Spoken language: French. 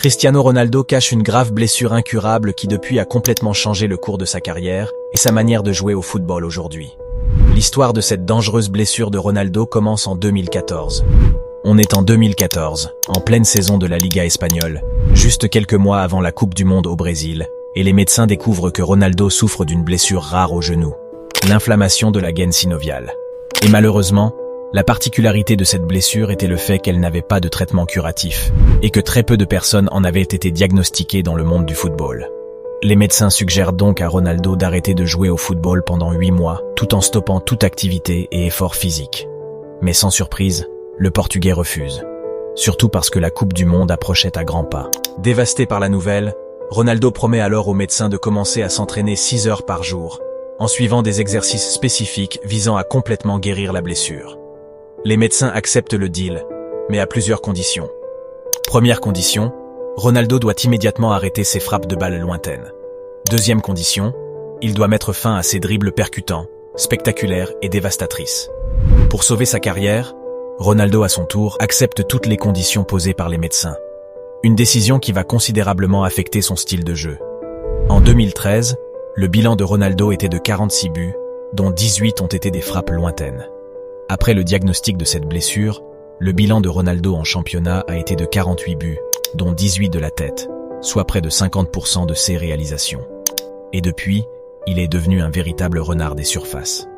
Cristiano Ronaldo cache une grave blessure incurable qui depuis a complètement changé le cours de sa carrière et sa manière de jouer au football aujourd'hui. L'histoire de cette dangereuse blessure de Ronaldo commence en 2014. On est en 2014, en pleine saison de la Liga espagnole, juste quelques mois avant la Coupe du Monde au Brésil, et les médecins découvrent que Ronaldo souffre d'une blessure rare au genou, l'inflammation de la gaine synoviale. Et malheureusement, la particularité de cette blessure était le fait qu'elle n'avait pas de traitement curatif, et que très peu de personnes en avaient été diagnostiquées dans le monde du football. Les médecins suggèrent donc à Ronaldo d'arrêter de jouer au football pendant 8 mois, tout en stoppant toute activité et effort physique. Mais sans surprise, le Portugais refuse. Surtout parce que la Coupe du Monde approchait à grands pas. Dévasté par la nouvelle, Ronaldo promet alors aux médecins de commencer à s'entraîner 6 heures par jour, en suivant des exercices spécifiques visant à complètement guérir la blessure. Les médecins acceptent le deal, mais à plusieurs conditions. Première condition, Ronaldo doit immédiatement arrêter ses frappes de balles lointaines. Deuxième condition, il doit mettre fin à ses dribbles percutants, spectaculaires et dévastatrices. Pour sauver sa carrière, Ronaldo à son tour accepte toutes les conditions posées par les médecins. Une décision qui va considérablement affecter son style de jeu. En 2013, le bilan de Ronaldo était de 46 buts, dont 18 ont été des frappes lointaines. Après le diagnostic de cette blessure, le bilan de Ronaldo en championnat a été de 48 buts, dont 18 de la tête, soit près de 50% de ses réalisations. Et depuis, il est devenu un véritable renard des surfaces.